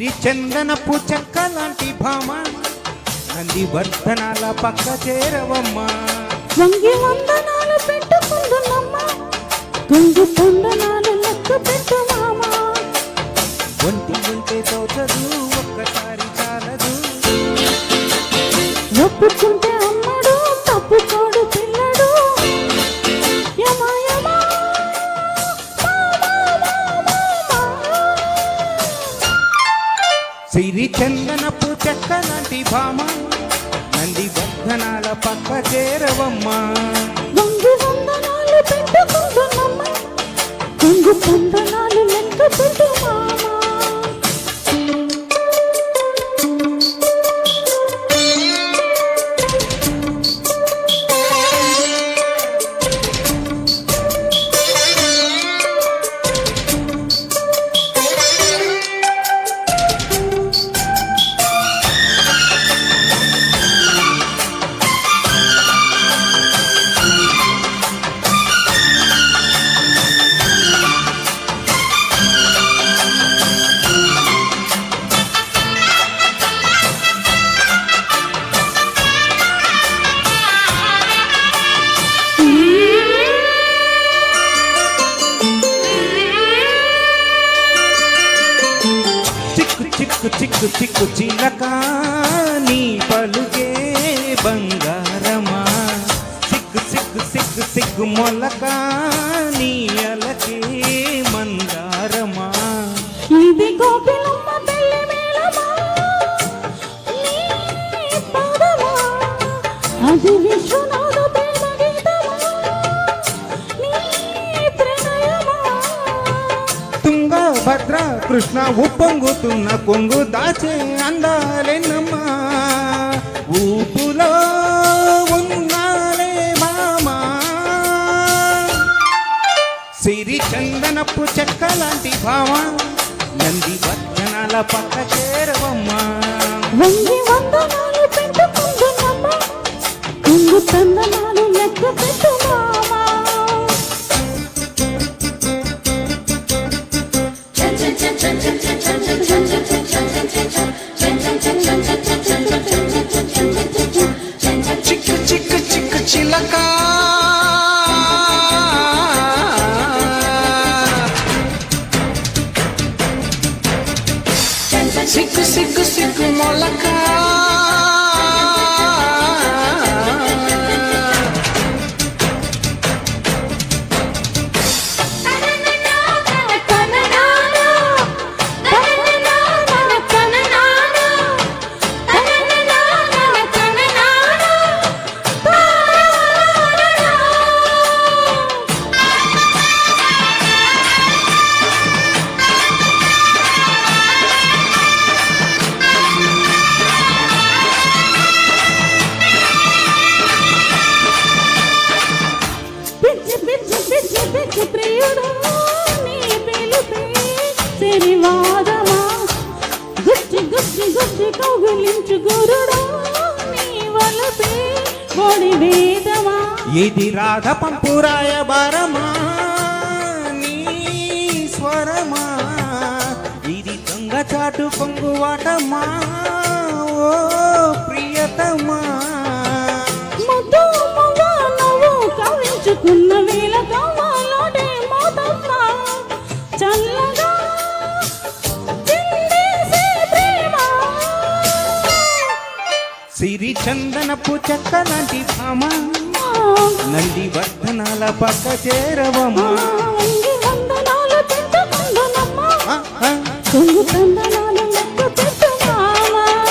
సిరి చందనపు చెక్క లాంటి భామ నంది వర్ధనాల పక్క చేరవమ్మా వంగి వందనాలు పెట్టుకుందునమ్మా గుంగు పొందనాలు లెక్క పెట్టు మామా ఒంటి ఉంటే తోచదు ఒక్కసారి చాలదు ఒప్పుకుంటే అమ్మడు తప్పుకోడు పిల్లడు యమా యమా సిరి చందనపు చెక్క లాంటి భామ నంది వర్ధనాల పక్క చేరవమ్మా వంగి వందనాలు పెట్టుకుందునమ్మా గుంగు పొందనాలు లెక్క పెట్టు మామా చిక్కు చిక్కు చిలక నీ పలుకే బంగారమా సిగ్గు సిగ్గు సిగ్గు సిగ్గు మొలక నీ అలకే మందారమా ఇది గోపిలమ్మ పెళ్లి మేళమా నీ పాదమా అది విశ్వనాథ ప్రేమ గీతమా నీ ప్రణయమా తుంగభద్ర కృష్ణ ఉప్పొంగుతున్న కొంగు దాచే అందాలెన్నమ్మా ఊపులో ఉన్నాలే మామా సిరి చందనపు చెక్క లాంటి భావ నంది వర్ధనాల పక్క చేరవమ్మా వంగి వందనాలు పెట్టుకుందునమ్మా గుంగు తందనాలు లెక్క పెట్టు మామా చిక్కు చిక్కు చిక్కు చిలక సిగ్గు సిగ్గు సిగ్గు మొలక ప్రియుడు నీ పిలుపే సిరివాదమా గుచ్చి గుచ్చి గుచ్చి కౌగిలించు గురుడా నీ వలపే బోడి వేదమా ఇది రాధ పంపురాయ బారమా నీ స్వరమా ఇది దొంగ చాటు పొంగువాటమా ఓ ప్రియతమా ముద్దు మువ్వ నువ్వు కవించుకున్న వేళ కావాలంటే మోతమ్మా చల్లగా చిందేసే ప్రేమ సిరి చందనపు చెక్క లాంటి భామ నంది వర్ధనాల పక్క చేరవమ్మా వంగి వందనాలు పెట్టుకుందునమ్మా గుంగు తందనాలు